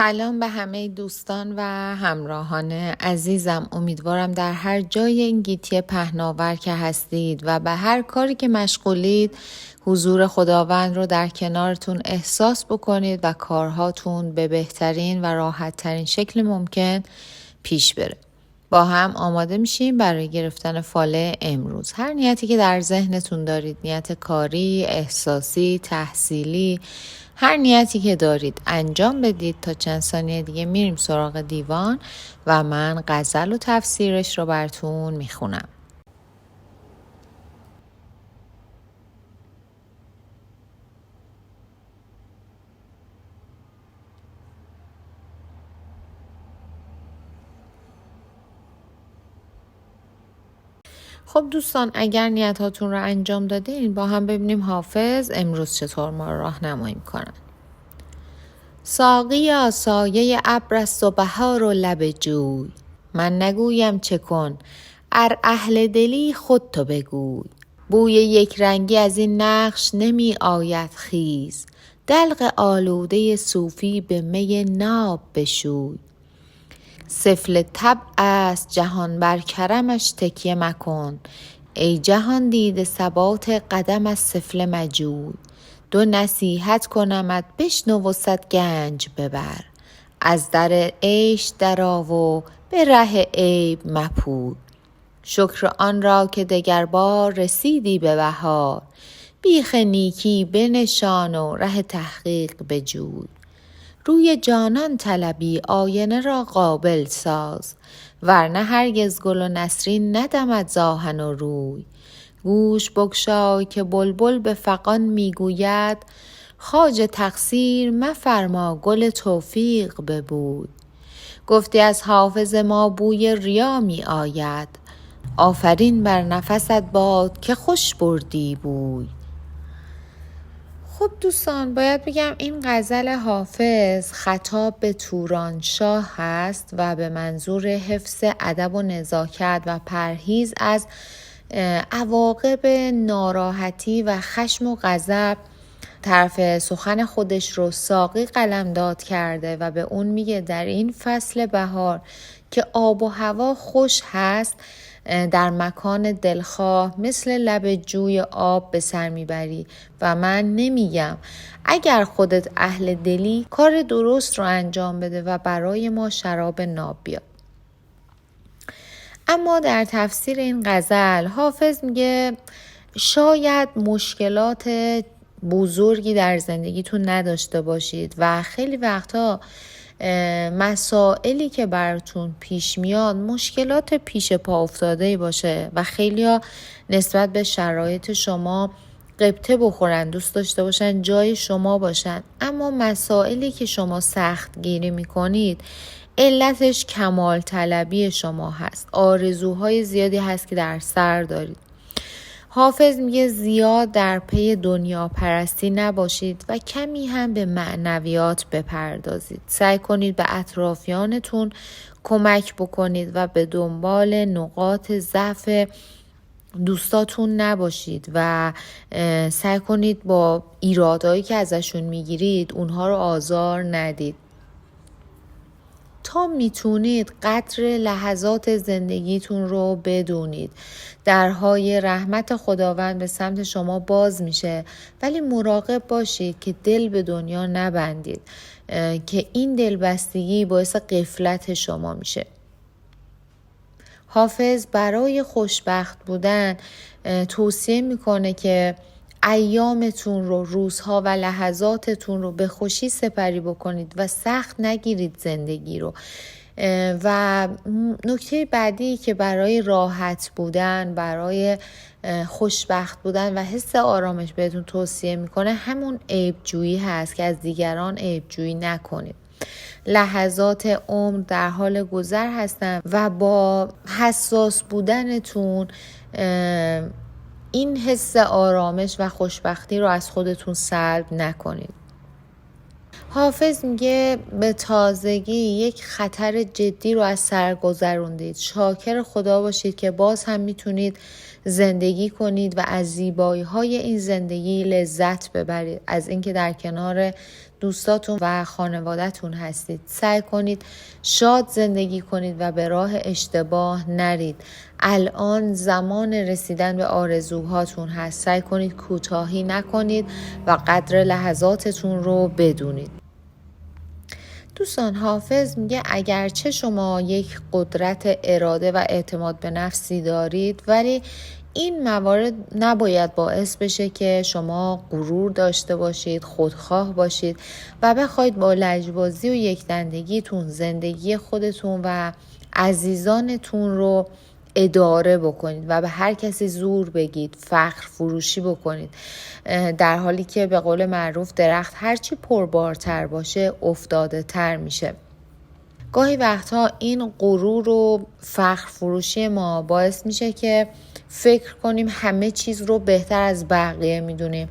سلام به همه دوستان و همراهان عزیزم. امیدوارم در هر جای این گیتی پهناور که هستید و به هر کاری که مشغولید حضور خداوند رو در کنارتون احساس بکنید و کارهاتون به بهترین و راحت ترین شکل ممکن پیش بره. با هم آماده میشیم برای گرفتن فال امروز. هر نیتی که در ذهنتون دارید، نیت کاری، احساسی، تحصیلی، هر نیتی که دارید انجام بدید. تا چند ثانیه دیگه میریم سراغ دیوان و من غزل و تفسیرش رو براتون میخونم. خب دوستان، اگر نیتاتون رو انجام دادین با هم ببینیم حافظ امروز چطور ما رو راهنمایی میکنن. ساقیا سایه ابر است و بهار و لب جوی، من نگویم چه کن ار اهل دلی خود تو بگوی. بوی یک رنگی از این نقش نمی آید خیز، دلق آلوده صوفی به می ناب بشوی. سفل طبع است جهان بر کرمش تکیه مکن، ای جهان دیده ثبات قدم از سفله مجوی. دو نصیحت کنمت بشنو و صد گنج ببر، از در عیش درآ و به ره عیب مپوی. شکر آن را که دگر بار رسیدی به بهار، بیخ نیکی بنشان و ره تحقیق بجوی. روی جانان طلبی آینه را قابل ساز، ورنه هرگز گل و نسرین ندمد ز آهن و روی. گوش بگشای که بلبل به فغان میگوید، خواجه تقصیر مفرما گل توفیق ببوی. گفتی از حافظ ما بوی ریا می آید، آفرین بر نفست باد که خوش بردی بوی. خب دوستان، باید بگم این غزل حافظ خطاب به تورانشاه هست و به منظور حفظ ادب و نزاکت و پرهیز از عواقب ناراحتی و خشم و غضب طرف سخن خودش رو ساقی قلمداد کرده و به اون میگه در این فصل بهار که آب و هوا خوش هست، در مکان دلخواه مثل لب جوی آب به سر میبری و من نمیگم اگر خودت اهل دلی کار درست رو انجام بده و برای ما شراب ناب بیار. اما در تفسیر این غزل حافظ میگه شاید مشکلات بزرگی در زندگیتون نداشته باشید و خیلی وقتا مسائلی که براتون پیش میاد مشکلات پیش پا افتاده باشه و خیلی ها نسبت به شرایط شما غبطه بخورن، دوست داشته باشن جای شما باشن، اما مسائلی که شما سخت گیری میکنید علتش کمال طلبی شما هست، آرزوهای زیادی هست که در سر دارید. حافظ میگه زیاد در پی دنیا پرستی نباشید و کمی هم به معنویات بپردازید. سعی کنید به اطرافیانتون کمک بکنید و به دنبال نقاط ضعف دوستاتون نباشید و سعی کنید با ایرادایی که ازشون میگیرید اونها رو آزار ندید. تا میتونید قدر لحظات زندگیتون رو بدونید. درهای رحمت خداوند به سمت شما باز میشه، ولی مراقب باشید که دل به دنیا نبندید که این دلبستگی باعث غفلت شما میشه. حافظ برای خوشبخت بودن توصیه میکنه که ایامتون رو، روزها و لحظاتتون رو به خوشی سپری بکنید و سخت نگیرید زندگی رو. و نکته بعدی که برای راحت بودن، برای خوشبخت بودن و حس آرامش بهتون توصیه میکنه همون عیبجویی هست که از دیگران عیبجویی نکنید. لحظات عمر در حال گذر هستن و با حساس بودنتون این حس آرامش و خوشبختی رو از خودتون سلب نکنید. حافظ میگه به تازگی یک خطر جدی رو از سر گذروندید. شاکر خدا باشید که باز هم میتونید زندگی کنید و از زیبایی‌های این زندگی لذت ببرید. از اینکه در کنار دوستاتون و خانواده‌تون هستید. سعی کنید شاد زندگی کنید و به راه اشتباه نرید. الان زمان رسیدن به آرزوهاتون هست. سعی کنید کوتاهی نکنید و قدر لحظاتتون رو بدونید. دوستان، حافظ میگه اگرچه شما یک قدرت اراده و اعتماد به نفسی دارید، ولی این موارد نباید باعث بشه که شما غرور داشته باشید، خودخواه باشید و بخواید با لجبازی و یکدندگیتون زندگی خودتون و عزیزانتون رو اداره بکنید و به هر کسی زور بگید، فخر فروشی بکنید، در حالی که به قول معروف درخت هرچی پربارتر باشه افتاده تر میشه. گاهی وقتها این غرور و فخر فروشی ما باعث میشه که فکر کنیم همه چیز رو بهتر از بقیه میدونیم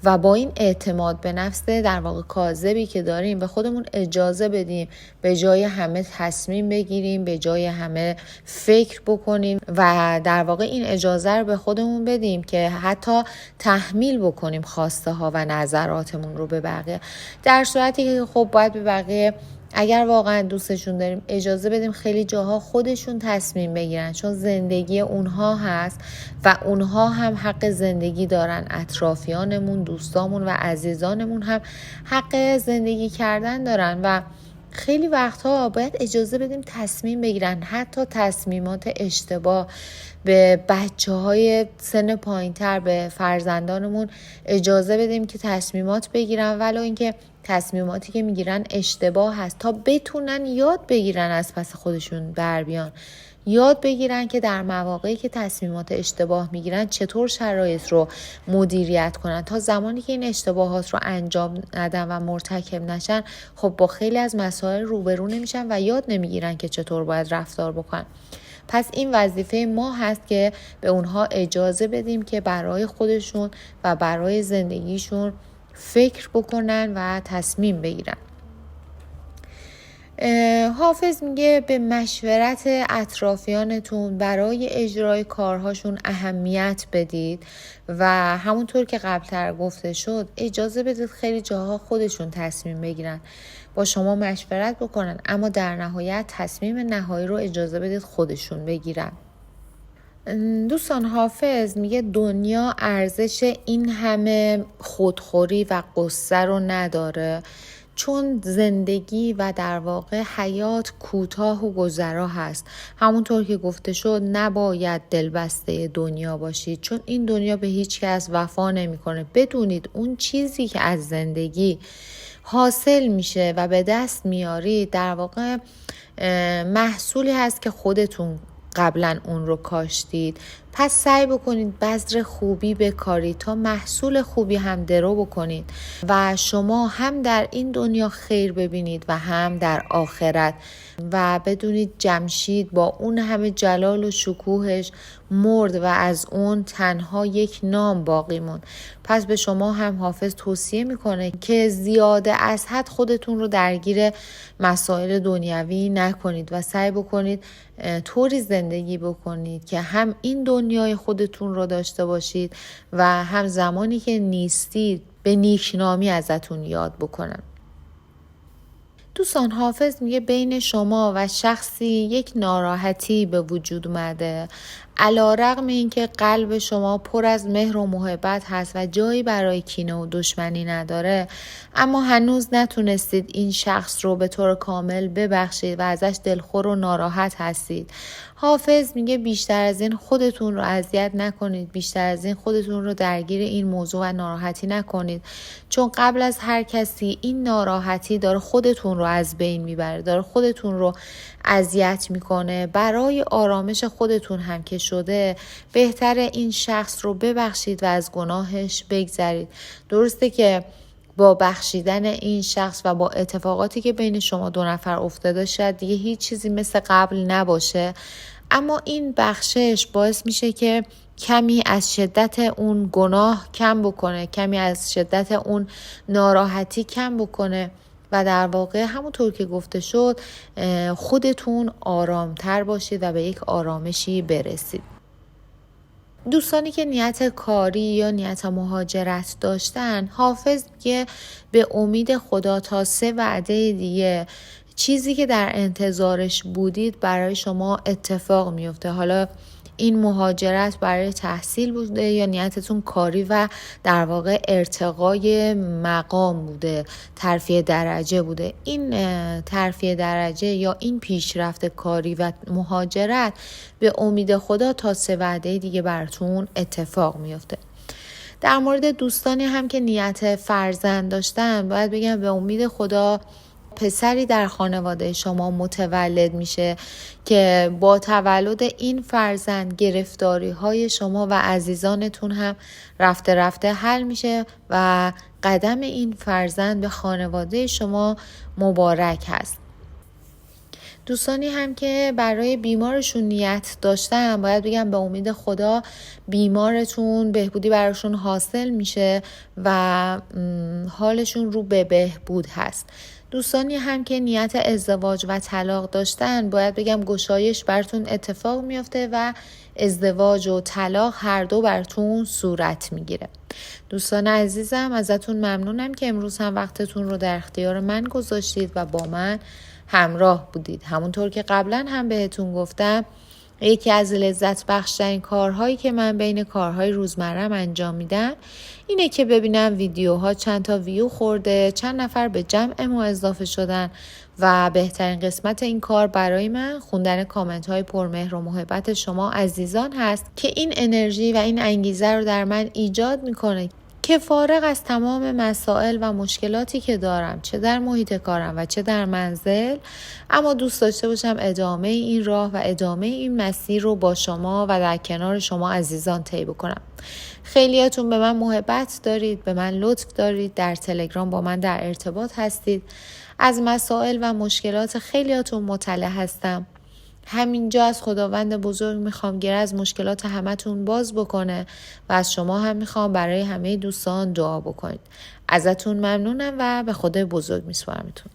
و با این اعتماد به نفس در واقع کاذبی که داریم به خودمون اجازه بدیم به جای همه تصمیم بگیریم، به جای همه فکر بکنیم و در واقع این اجازه رو به خودمون بدیم که حتی تحمیل بکنیم خواسته ها و نظراتمون رو به بقیه، در صورتی که خب باید به بقیه اگر واقعا دوستشون داریم اجازه بدیم خیلی جاها خودشون تصمیم بگیرن، چون زندگی اونها هست و اونها هم حق زندگی دارن. اطرافیانمون، دوستامون و عزیزانمون هم حق زندگی کردن دارن و خیلی وقتها باید اجازه بدیم تصمیم بگیرن، حتی تصمیمات اشتباه. به بچه‌های سن پایین‌تر، به فرزندانمون اجازه بدیم که تصمیمات بگیرن، ولو اینکه تصمیماتی که میگیرن اشتباه هست، تا بتونن یاد بگیرن از پس خودشون بر بیان، یاد بگیرن که در مواقعی که تصمیمات اشتباه میگیرن چطور شرایط رو مدیریت کنن، تا زمانی که این اشتباهات رو انجام ندن و مرتکب نشن خب با خیلی از مسائل روبرو نمیشن و یاد نمیگیرن که چطور باید رفتار بکنن. پس این وظیفه ما هست که به اونها اجازه بدیم که برای خودشون و برای زندگیشون فکر بکنن و تصمیم بگیرن. حافظ میگه به مشورت اطرافیانتون برای اجرای کارهاشون اهمیت بدید و همونطور که قبلتر گفته شد اجازه بدید خیلی جاها خودشون تصمیم بگیرن، با شما مشورت بکنن، اما در نهایت تصمیم نهایی رو اجازه بدید خودشون بگیرن. دوستان، حافظ میگه دنیا ارزش این همه خودخوری و قصه رو نداره، چون زندگی و در واقع حیات کوتاه و گذرا هست. همونطور که گفته شد نباید دلبسته دنیا باشید، چون این دنیا به هیچ کس وفا نمیکنه. بدونید اون چیزی که از زندگی حاصل میشه و به دست میارید در واقع محصولی هست که خودتون قبلا اون رو کاشتید. پس سعی بکنید بذر خوبی بکارید تا محصول خوبی هم درو بکنید و شما هم در این دنیا خیر ببینید و هم در آخرت. و بدونید جمشید با اون همه جلال و شکوهش مرد و از اون تنها یک نام باقی موند. پس به شما هم حافظ توصیه میکنه که زیاده از حد خودتون رو درگیر مسائل دنیوی نکنید و سعی بکنید طوری زندگی بکنید که هم این دنیای خودتون رو داشته باشید و هم زمانی که نیستید به نیکنامی ازتون یاد بکنن. دوستان، حافظ میگه بین شما و شخصی یک ناراحتی به وجود اومده، علی‌رغم اینکه قلب شما پر از مهر و محبت هست و جایی برای کینه و دشمنی نداره، اما هنوز نتونستید این شخص رو به طور کامل ببخشید و ازش دلخور و ناراحت هستید. حافظ میگه بیشتر از این خودتون رو اذیت نکنید، بیشتر از این خودتون رو درگیر این موضوع و ناراحتی نکنید، چون قبل از هر کسی این ناراحتی داره خودتون رو از بین میبره، داره خودتون رو اذیت میکنه. برای آرامش خودتون هم که شده بهتره این شخص رو ببخشید و از گناهش بگذرید. درسته که با بخشیدن این شخص و با اتفاقاتی که بین شما دو نفر افتاده شاید دیگه هیچ چیزی مثل قبل نباشه، اما این بخشش باعث میشه که کمی از شدت اون گناه کم بکنه، کمی از شدت اون ناراحتی کم بکنه و در واقع همونطور که گفته شد خودتون آرامتر باشید و به یک آرامشی برسید. دوستانی که نیت کاری یا نیت مهاجرت داشتن، حافظ میگه به امید خدا تا 3 وعده دیگه چیزی که در انتظارش بودید برای شما اتفاق میفته. حالا این مهاجرت برای تحصیل بوده یا نیتتون کاری و در واقع ارتقای مقام بوده، ترفیع درجه بوده. این ترفیع درجه یا این پیشرفت کاری و مهاجرت به امید خدا تا 3 وعده دیگه براتون اتفاق میفته. در مورد دوستانی هم که نیت فرزند داشتن، باید بگم به امید خدا پسری در خانواده شما متولد میشه که با تولد این فرزند گرفتاری های شما و عزیزانتون هم رفته رفته حل میشه و قدم این فرزند به خانواده شما مبارک هست. دوستانی هم که برای بیمارشون نیت داشتن، باید بگم به امید خدا بیمارتون بهبودی براشون حاصل میشه و حالشون رو به بهبود هست. دوستانی هم که نیت ازدواج و طلاق داشتن، باید بگم گشایش براتون اتفاق میفته و ازدواج و طلاق هر دو براتون صورت میگیره. دوستان عزیزم، ازتون ممنونم که امروز هم وقتتون رو در اختیار من گذاشتید و با من همراه بودید. همونطور که قبلا هم بهتون گفتم، یکی از لذت بخشترین کارهایی که من بین کارهای روزمرم انجام میدم اینه که ببینم ویدیوها چند تا ویو خورده، چند نفر به جمع ما اضافه شدن و بهترین قسمت این کار برای من خوندن کامنت های پرمهر و محبت شما عزیزان هست که این انرژی و این انگیزه رو در من ایجاد میکنه که فارغ از تمام مسائل و مشکلاتی که دارم، چه در محیط کارم و چه در منزل، اما دوست داشته باشم ادامه این راه و ادامه این مسیر رو با شما و در کنار شما عزیزان طی بکنم. خیلیاتون به من محبت دارید، به من لطف دارید، در تلگرام با من در ارتباط هستید. از مسائل و مشکلات خیلیاتون مطلع هستم. همینجا از خداوند بزرگ میخوام گره از مشکلات همتون باز بکنه و از شما هم میخوام برای همه دوستان دعا بکنید. ازتون ممنونم و به خدای بزرگ میسپارمتون.